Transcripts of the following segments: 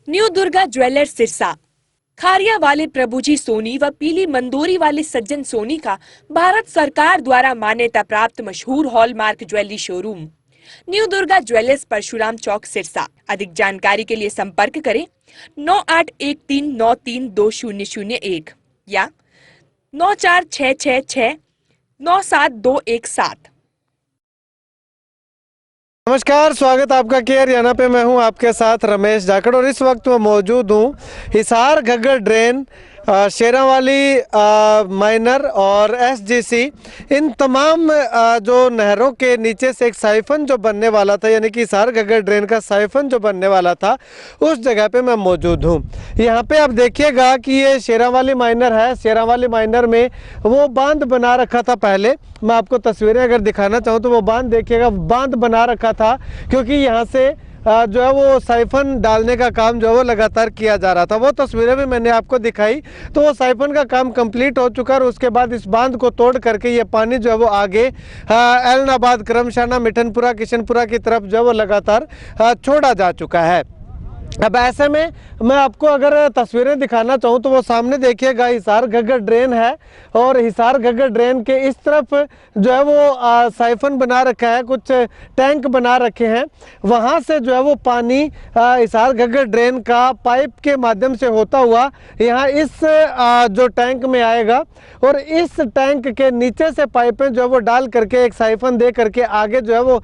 New Durga jewellers Sirsa. Khariya वाले प्रभुजी सोनी व पीली मंदोरी वाले सज्जन सोनी का भारत सरकार द्वारा मान्यता प्राप्त मशहूर hallmark jewellery showroom new Durga jewellers Parshuram Chowk Sirsa. अधिक जानकारी के लिए संपर्क करें 9813932001 या 9466697217। नमस्कार, स्वागत आपका के हरियाणा पे। मैं हूं आपके साथ रमेश जाखड़ और इस वक्त मैं मौजूद हूं हिसार घग्गर ड्रेन, शेरावाली माइनर और एसजीसी, इन तमाम जो नहरों के नीचे से एक साइफन जो बनने वाला था, यानी कि हिसार घग्गर ड्रेन का साइफन जो बनने वाला था, उस जगह पे मैं मौजूद हूं। यहाँ पे आप देखिएगा कि ये शेरावाली माइनर है। शेरावाली माइनर में वो बांध बना रखा था पहले। मैं आपको तस्वीरें अगर दिखाना चाहूँ तो वो बांध देखिएगा, बांध बना रखा था क्योंकि यहाँ से जो है वो साइफन डालने का काम जो है वो लगातार किया जा रहा था। वो तस्वीरें भी मैंने आपको दिखाई, तो वो साइफन का काम कंप्लीट हो चुका है और उसके बाद इस बांध को तोड़ करके ये पानी जो है वो आगे एलनाबाद, करमशाना, मिठनपुरा, किशनपुरा की तरफ जो है वो लगातार छोड़ा जा चुका है। अब ऐसे में मैं आपको अगर तस्वीरें दिखाना चाहूँ तो वो सामने देखिएगा हिसार घग्गर ड्रेन है और हिसार घग्गर ड्रेन के इस तरफ जो है वो साइफन बना रखा है, कुछ टैंक बना रखे हैं। वहाँ से जो है वो पानी हिसार घग्गर ड्रेन का पाइप के माध्यम से होता हुआ यहाँ इस जो टैंक में आएगा और इस टैंक के नीचे से पाइपें जो है वो डाल करके एक साइफन दे करके आगे जो है वो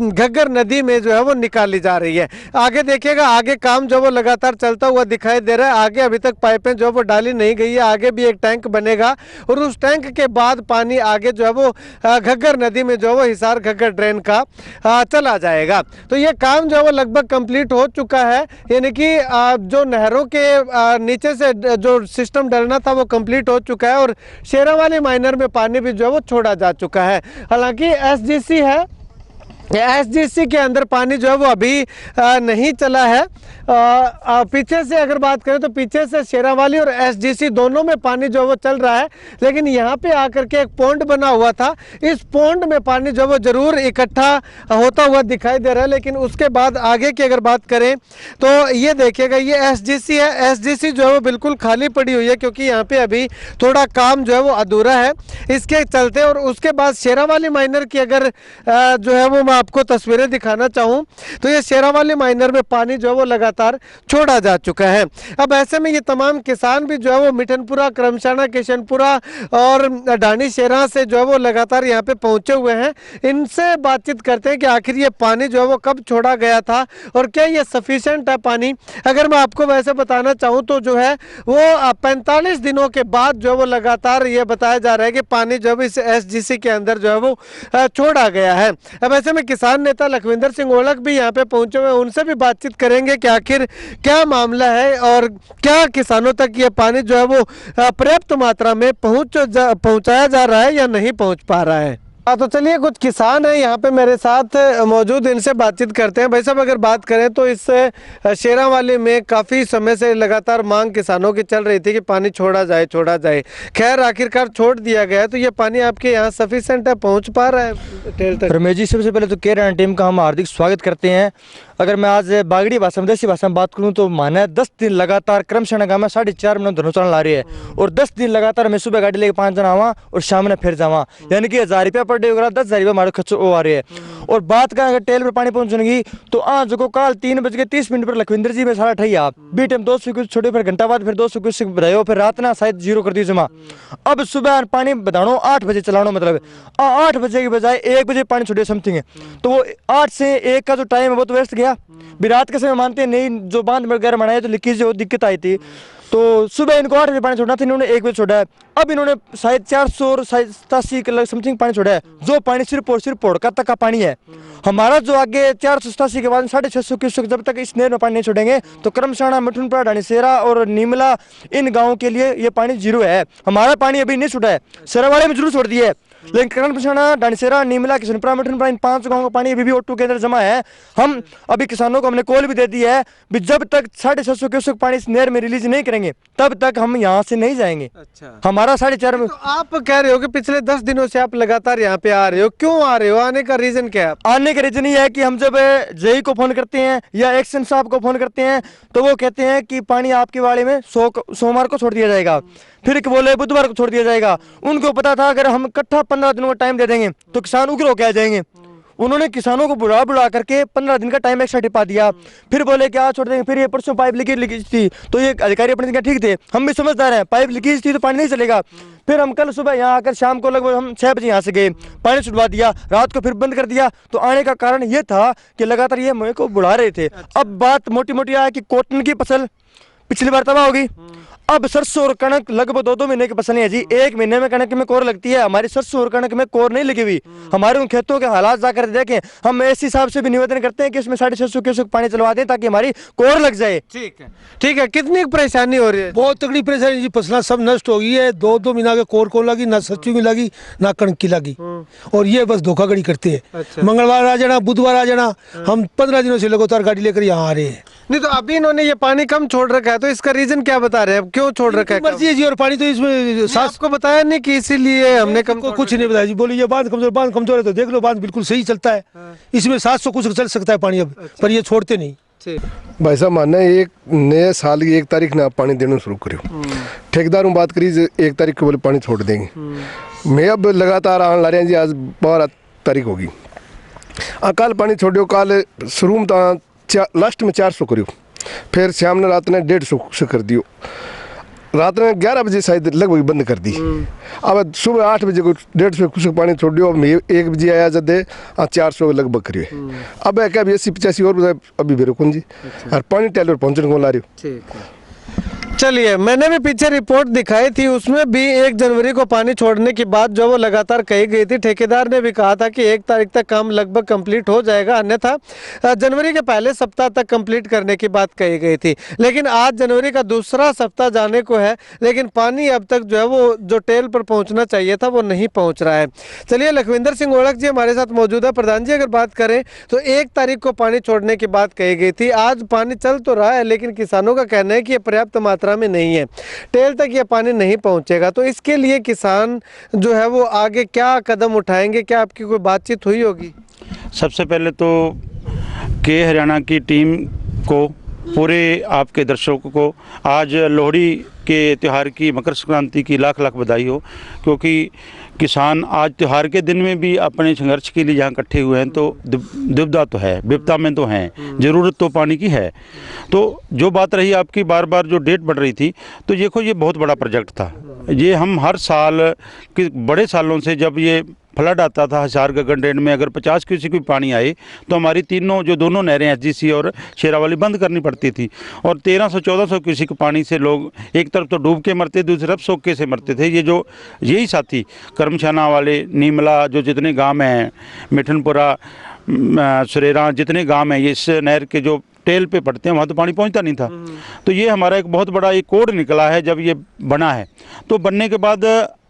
घग्गर नदी में जो है वो निकाली जा रही है। आगे देखिएगा, आगे काम जो वो लगातार चलता हुआ दिखाई दे रहा है। आगे अभी तक पाइपें जो वो डाली नहीं गई है, आगे भी एक टैंक बनेगा और उस टैंक के बाद पानी आगे जो है वो घग्गर नदी में जो वो हिसार घग्गर ड्रेन का चला जाएगा। तो ये काम जो है वो लगभग कंप्लीट हो चुका है, यानी कि जो नहरों के नीचे से जो सिस्टम डलना था वो कंप्लीट हो चुका है और शेरावाली माइनर में पानी भी जो है वो छोड़ा जा चुका है। हालांकि एसजीसी है, एसजीसी के अंदर पानी जो है वो अभी नहीं चला है। पीछे से अगर बात करें तो पीछे से शेरावाली और एसजीसी दोनों में पानी जो है वो चल रहा है, लेकिन यहाँ पे आकर के एक पॉन्ड बना हुआ था। इस पॉन्ड में पानी जो है वो जरूर इकट्ठा होता हुआ दिखाई दे रहा है, लेकिन उसके बाद आगे की अगर बात करें तो ये देखिएगा, ये एसजीसी है। एसजीसी जो है वो बिल्कुल खाली पड़ी हुई है क्योंकि यहाँ पे अभी थोड़ा काम जो है वो अधूरा है इसके चलते। और उसके बाद शेरावाली माइनर की अगर जो है वो आपको तस्वीरें दिखाना चाहूं तो ये शेरावाली माइनर में पानी जो है वो लगातार छोड़ा जा चुका है। अब ऐसे में ये तमाम किसान भी जो है वो मिठनपुरा, करमशाना, किशनपुरा और ढाणी शेरा से जो है वो लगातार यहाँ पे पहुंचे हुए हैं। इनसे बातचीत करते हैं कि आखिर ये पानी जो है वो कब छोड़ा गया था और क्या ये सफिशिएंट है पानी। अगर मैं आपको वैसे बताना चाहूँ तो जो है वो 45 दिनों के बाद जो है वो लगातार ये बताया जा रहा है कि पानी जो है इस एसजीसी के अंदर जो है वो छोड़ा गया है। अब ऐसे में किसान नेता लखविंदर सिंह ओलख भी यहाँ पे पहुंचे हुए, उनसे भी बातचीत करेंगे कि आखिर क्या मामला है और क्या किसानों तक ये पानी जो है वो पर्याप्त मात्रा में पहुंचाया जा रहा है या नहीं पहुंच पा रहा है। तो चलिए, कुछ किसान हैं यहाँ पे मेरे साथ मौजूद, इनसे बातचीत करते हैं। भाई साहब, अगर बात करें तो इस शेरावाली में काफ़ी समय से लगातार मांग किसानों की चल रही थी कि पानी छोड़ा जाए। खैर आखिरकार छोड़ दिया गया है, तो ये पानी आपके यहाँ सफिशिएंट है, पहुँच पा रहा है टेल तक? रमेश जी, सबसे पहले तो केरला टीम का हम हार्दिक स्वागत करते हैं। अगर मैं आज बागड़ी भाषा में, देसी भाषा में बात करूँ तो माना 10 दिन लगातार क्रमशः गाँव में 4.5 मिनट धनो चलन ला रही है और 10 दिन लगातार मैं सुबह गाड़ी लेके 5 जना आवा और शाम में फिर जावा, यानी कि 1000 रुपया पर डे वगैरह 10,000 रुपया हमारे खर्च आ रही है। और बात का अगर टेल पर पानी पहुंचेगी तो आज को कल 3:30 पर लखविंदर जी में 8:30 आप बी टाइम 200 कुछ छोटे, फिर घंटा बाद फिर 200 कुछ रहे, फिर रात ना शायद 0 कर दी जमा। अब सुबह पानी बतानो 8 बजे चलानो, मतलब 8 बजे की बजाय 1 बजे पानी छोड़े समथिंग है, तो वो 8 से 1 का जो टाइम है वो तो वेस्ट गया। रात के समय मानते हैं नहीं, जो बांध वगैरह बनाए तो लीकेज हो, दिक्कत आई थी, तो सुबह इनको 8 बजे पानी छोड़ना था, इन्होंने 1 बजे छोड़ा है। अब इन्होंने शायद 400 और 87 समथिंग पानी छोड़ा है, जो पानी सिर्फ और सिर्फ पोड़का तक का पानी है। हमारा जो आगे 487 के बाद 650 क्यूसेक जब तक इस नहर में पानी नहीं छोड़ेंगे तो करमशाना, मिठनपुरा, ढाणी शेरा और नीमला, इन गाँवों के लिए ये पानी 0 है। हमारा पानी अभी नहीं छूटा है, शेरावाली में जरूर छोड़ दिया है लेकिन करमशाना, डांडसेरा, नीमला, किशनपुरा, मिठनपुरा, इन 5 गाँव का पानी अभी भी O2 के अंदर जमा है। हम अभी किसानों को हमने कॉल भी दे दी है, जब तक 650 क्यूसेक पानी इस नहर में रिलीज नहीं करेंगे तब तक हम यहाँ से नहीं जाएंगे। अच्छा, हमारा 4.5 में। तो आप कह रहे हो कि पिछले 10 दिनों से आप लगातार यहाँ पे आ रहे हो, क्यों आ रहे हो? आने का रीजन क्या है? आने का रीजन ये है कि हम जब जेई को फोन करते हैं या एक्शन साहब को फोन करते हैं तो वो कहते हैं कि पानी आपके वाड़े में सोमवार को छोड़ दिया जाएगा, फिर बोले बुधवार को छोड़ दिया जाएगा। उनको पता था अगर हम इकट्ठा 15 दिनों का टाइम दे देंगे तो किसान उग्र होकर आ जाएंगे। उन्होंने किसानों को बुला करके 15 दिन का टाइम एक्स्ट्रा टिपा दिया, फिर बोले कि आज छोड़ देंगे। फिर ये परसों पाइप लीकेज थी तो ये अधिकारी अपनी जगह ठीक थे, हम भी समझदार हैं, पाइप लीकेज थी तो पानी नहीं चलेगा। फिर हम कल सुबह यहाँ आकर शाम को लगभग हम 6 बजे यहाँ से गए, पानी छुड़वा दिया, रात को फिर बंद कर दिया। तो आने का कारण ये था कि लगातार ये मेरे को बुला रहे थे। अब बात मोटी मोटी आया कि कॉटन की फसल पिछली बार तबाह होगी, अब सरसों और कणक लगभग 2-2 महीने की फसल है जी। 1 महीने में कणक में कोर लगती है, हमारी सरसों और कणक में कोर नहीं लगी हुई। हमारे उन खेतों के हालात जाकर देखें। हम ऐसे हिसाब से भी निवेदन करते हैं कि उसमें 650 क्यूसेक पानी चलवा दें ताकि हमारी कोर लग जाए। ठीक है, ठीक है। कितनी परेशानी हो रही है? बहुत तगड़ी परेशानी जी, फसलें सब नष्ट हो गई है। 2-2 महीना के कोर को लगी, ना सच्चू की लगी ना कणक की लगी, और ये बस धोखाधड़ी करते हैं। अच्छा। मंगलवार आ जाना, बुधवार आ जाना, हम 15 दिनों से लगातार गाड़ी लेकर यहाँ आ रहे हैं। नहीं तो अभी इन्होंने ये पानी कम छोड़ रखा है, तो इसका रीजन क्या बता रहे हैं? क्यों छोड़ रखा है? मर्जी है जी, और पानी तो इसमें सास आपको बताया नहीं कि इसीलिए हमने कम को कुछ नहीं बताया जी। बोले ये बांध कमजोर है, तो देख लो बांध बिल्कुल सही चलता है, इसमें 700 कुछ चल सकता है पानी अब। पर ये छोड़ते नहीं। ठीक। भाई साहब मानना है एक नए साल की 1 तारीख ने आप पानी देना शुरू करो। ठेकेदारों बात करी 1 तारीख को बोले पानी छोड़ देंगे। मैं अब लगातार आने ला रहे हैं जी, आज 12 तारीख होगी। कल पानी छोड़ो, कल शुरू में तो लास्ट में 400 करो, फिर शाम ने रात ने 150 कर दियो, रात में 11 बजे शायद लगभग बंद कर दी। अब सुबह 8 बजे को 150 कुछ पानी छोड़ दियो। अब 1 बजे आया जब 400 लगभग करिए। अब है क्या 80-85 और अभी बेरो कौन जी। और पानी टेलर पहुँचने को ला रही हो। ठीक है, चलिए। मैंने भी पीछे रिपोर्ट दिखाई थी, उसमें भी 1 जनवरी को पानी छोड़ने की बात जो वो लगातार कही गई थी। ठेकेदार ने भी कहा था कि 1 तारीख तक काम लगभग कंप्लीट हो जाएगा, अन्यथा जनवरी के पहले सप्ताह तक कंप्लीट करने की बात कही गई थी। लेकिन आज जनवरी का दूसरा सप्ताह जाने को है, लेकिन पानी अब तक जो है वो जो टेल पर पहुंचना चाहिए था वो नहीं पहुंच रहा है। चलिए, लखविंदर सिंह ओढ़क जी हमारे साथ मौजूद है। प्रधान जी, अगर बात करें तो 1 तारीख को पानी छोड़ने की बात कही गई थी, आज पानी चल तो रहा है, लेकिन किसानों का कहना है कि ये पर्याप्त मात्रा में नहीं है, टेल तक ये पानी नहीं पहुंचेगा। तो इसके लिए किसान जो है वो आगे क्या कदम उठाएंगे? क्या आपकी कोई बातचीत हुई होगी? सबसे पहले तो के हरियाणा की टीम को, पूरे आपके दर्शकों को आज लोहड़ी के त्यौहार की, मकर संक्रांति की लाख लाख बधाई हो। क्योंकि किसान आज त्यौहार के दिन में भी अपने संघर्ष के लिए यहाँ इकट्ठे हुए हैं, तो दुविधा तो है, विपदा में तो हैं, ज़रूरत तो पानी की है। तो जो बात रही आपकी बार बार जो डेट बढ़ रही थी, तो देखो ये बहुत बड़ा प्रोजेक्ट था। ये हम हर साल के बड़े सालों से जब ये फ्लड आता था हिसार गगन ड्रेन में, अगर 50 क्यूसेक भी पानी आए तो हमारी दोनों नहरें SGC और शेरावाली बंद करनी पड़ती थी। और 1300-1400 क्यूसेक पानी से लोग एक तरफ तो डूब के मरते, दूसरी तरफ सोखे से मरते थे। यही साथी करमशाना वाले, नीमला, जो जितने गांव हैं, मिठनपुरा, सुरेरा, जितने गांव हैं, ये इस नहर के जो टेल पे पड़ते हैं वहाँ तो पानी पहुँचता नहीं था। तो ये हमारा एक बहुत बड़ा एक कोड निकला है जब ये बना है। तो बनने के बाद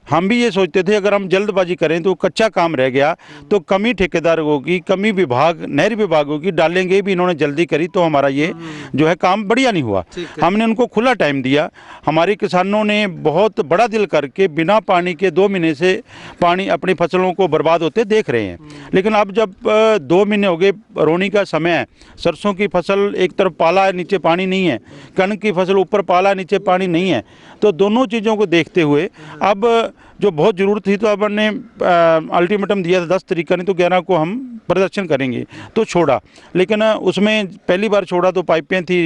हम भी ये सोचते थे अगर हम जल्दबाजी करें तो कच्चा काम रह गया, तो कमी ठेकेदार होगी, कमी विभाग, नहर विभाग होगी, डालेंगे भी। इन्होंने जल्दी करी तो हमारा ये जो है काम बढ़िया नहीं हुआ। हमने उनको खुला टाइम दिया। हमारे किसानों ने बहुत बड़ा दिल करके बिना पानी के 2 महीने से पानी अपनी फसलों को बर्बाद होते देख रहे हैं। लेकिन अब जब 2 महीने हो गए, रोनी का समय है, सरसों की फसल एक तरफ पाला है, नीचे पानी नहीं है, कणक की फसल ऊपर पाला है, नीचे पानी नहीं है। तो दोनों चीज़ों को देखते हुए अब जो बहुत ज़रूरत थी, तो अब हमने अल्टीमेटम दिया था 10 तारीख का, नहीं तो 11 को हम प्रदर्शन करेंगे, तो छोड़ा। लेकिन उसमें पहली बार छोड़ा तो पाइपें थी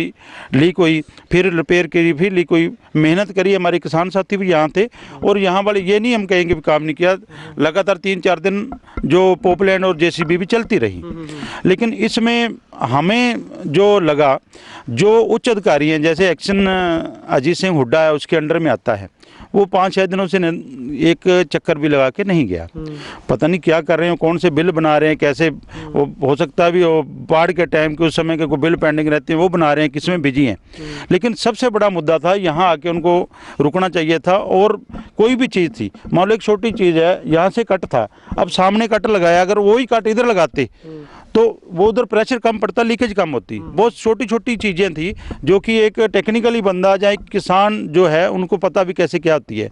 लीक हुई, फिर रिपेयर करी, फिर लीक हुई, मेहनत करी। हमारे किसान साथी भी यहाँ थे, और यहाँ वाले ये नहीं हम कहेंगे भी काम नहीं किया। लगातार 3-4 दिन जो पोपलैंड और JCB भी चलती रही। लेकिन इसमें हमें जो लगा, जो उच्च अधिकारी हैं, जैसे एक्शन अजीत सिंह हुड्डा है, उसके अंडर में आता है, वो 5-6 दिनों से एक चक्कर भी लगा के नहीं गया। पता नहीं क्या कर रहे हैं, कौन से बिल बना रहे हैं, कैसे, वो हो सकता है भी वो बाढ़ के टाइम के उस समय के कोई बिल पेंडिंग रहते हैं वो बना रहे हैं, किसमें बिजी हैं। लेकिन सबसे बड़ा मुद्दा था, यहाँ आके उनको रुकना चाहिए था। और कोई भी चीज़ थी, मान लो एक छोटी चीज़ है, यहाँ से कट था, अब सामने कट लगाया, अगर वही कट इधर लगाते तो वो उधर प्रेशर कम पड़ता, लीकेज कम होती। बहुत छोटी छोटी चीज़ें थी जो कि एक टेक्निकली बंदा या एक किसान जो है उनको पता भी कैसे क्या होती है।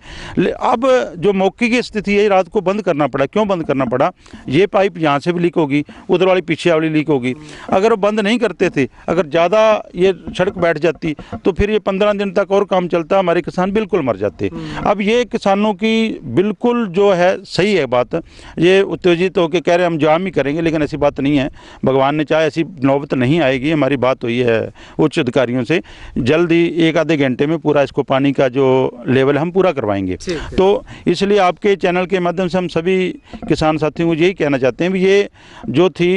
अब जो मौके की स्थिति है, रात को बंद करना पड़ा। क्यों बंद करना पड़ा? ये पाइप यहाँ से भी लीक होगी, उधर वाली पीछे वाली लीक होगी। अगर वो बंद नहीं करते थे, अगर ज़्यादा ये सड़क बैठ जाती तो फिर ये 15 दिन तक और काम चलता, हमारे किसान बिल्कुल मर जाते। अब ये किसानों की बिल्कुल जो है सही है बात, ये उत्तेजित होकर कह रहे हैं हम जाम ही करेंगे, लेकिन ऐसी बात नहीं है। भगवान ने चाहे ऐसी नौबत नहीं आएगी। हमारी बात हुई है उच्च अधिकारियों से, जल्द ही 1 आधे घंटे में पूरा इसको पानी का जो लेवल हम पूरा करवाएंगे। तो इसलिए आपके चैनल के माध्यम से हम सभी किसान साथियों को यही कहना चाहते हैं भी ये जो थी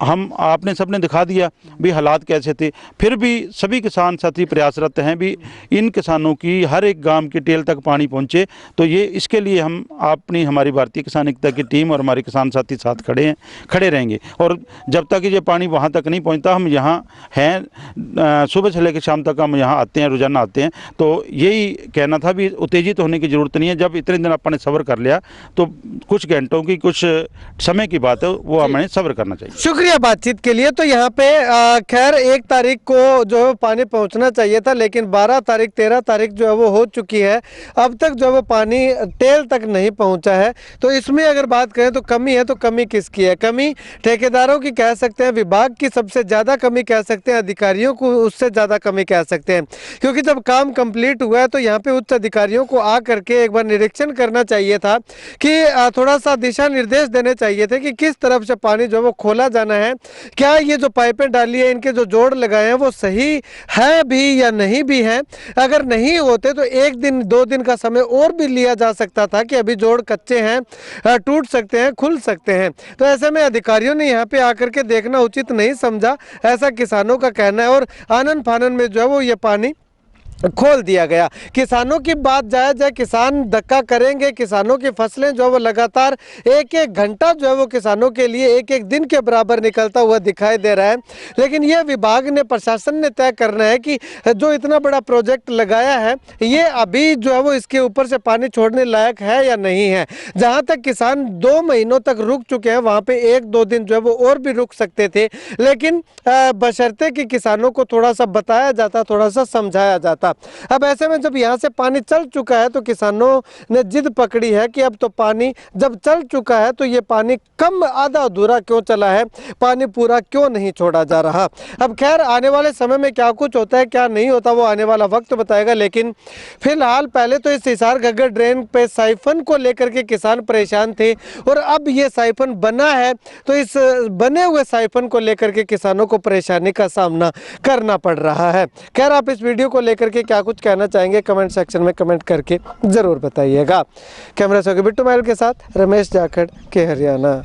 हम आपने सबने दिखा दिया भी हालात कैसे थे। फिर भी सभी किसान साथी प्रयासरत हैं भी इन किसानों की हर एक गांव की टेल तक पानी पहुंचे। तो ये इसके लिए हम अपनी हमारी भारतीय किसान एकता की टीम और हमारे किसान साथी साथ खड़े रहेंगे। और जब तक ये पानी वहां तक नहीं पहुंचता, हम यहाँ हैं, सुबह से लेकर शाम तक हम यहाँ आते हैं, रोजाना आते हैं। तो यही कहना था भी उत्तेजित होने की ज़रूरत नहीं है। जब इतने दिन अपन ने सब्र कर लिया तो कुछ घंटों की, कुछ समय की बात है, वो हमें सब्र करना चाहिए। शुक्रिया बातचीत के लिए। तो यहाँ पे खैर 1 तारीख को जो है पानी पहुंचना चाहिए था, लेकिन 12 तारीख 13 तारीख जो है वो हो चुकी है, अब तक जो है वो पानी टेल तक नहीं पहुंचा है। तो इसमें अगर बात करें तो कमी है, तो कमी किसकी है? कमी ठेकेदारों की कह सकते हैं, विभाग की सबसे ज़्यादा कमी कह सकते हैं, अधिकारियों को उससे ज़्यादा कमी कह सकते हैं। क्योंकि जब काम कंप्लीट हुआ है तो यहाँ पे उच्च अधिकारियों को आ करके एक बार निरीक्षण करना चाहिए था कि थोड़ा सा दिशा निर्देश देने चाहिए थे कि किस तरफ से पानी जो है वो खोला जाना है, क्या ये जो पाइपें डाली है इनके जो जोड़ लगाए हैं वो सही है भी या नहीं भी है। अगर नहीं होते तो 1 दिन 2 दिन का समय और भी लिया जा सकता था कि अभी जोड़ कच्चे हैं, टूट सकते हैं, खुल सकते हैं। तो ऐसे में अधिकारियों ने यहाँ पे आकर के देखना उचित नहीं समझा, ऐसा किसानों का कहना है। और आनन फानन में जो है वो ये पानी खोल दिया गया। किसानों की बात जायज़ है, किसान धक्का करेंगे, किसानों की फसलें जो है वो लगातार 1-1 घंटा जो है वो किसानों के लिए 1-1 दिन के बराबर निकलता हुआ दिखाई दे रहा है। लेकिन ये विभाग ने, प्रशासन ने तय करना है कि जो इतना बड़ा प्रोजेक्ट लगाया है ये अभी जो है वो इसके ऊपर से पानी छोड़ने लायक है या नहीं है। जहाँ तक किसान 2 महीनों तक रुक चुके हैं, वहाँ पे 1-2 दिन जो है वो और भी रुक सकते थे, लेकिन बशर्ते कि किसानों को थोड़ा सा बताया जाता, थोड़ा सा समझाया जाता। अब ऐसे में जब यहाँ से पानी चल चुका है तो किसानों ने जिद पकड़ी है कि अब तो पानी जब चल चुका है तो ये पानी कम आधा अधूरा क्यों चला है, पानी पूरा क्यों नहीं छोड़ा जा रहा। अब खैर आने वाले समय में क्या कुछ होता है क्या नहीं होता वो आने वाला वक्त बताएगा। लेकिन फिलहाल पहले तो इस हिसार घग्गर ड्रेन पे साइफन को लेकर के किसान परेशान थे, और अब ये साइफन बना है तो इस बने हुए साइफन को लेकर के किसानों को परेशानी का सामना करना पड़ रहा है। खैर आप इस वीडियो को लेकर के क्या कुछ कहना चाहेंगे कमेंट सेक्शन में कमेंट करके जरूर बताइएगा। कैमरा से बिट्टू महल के साथ रमेश जाखड़ के हरियाणा।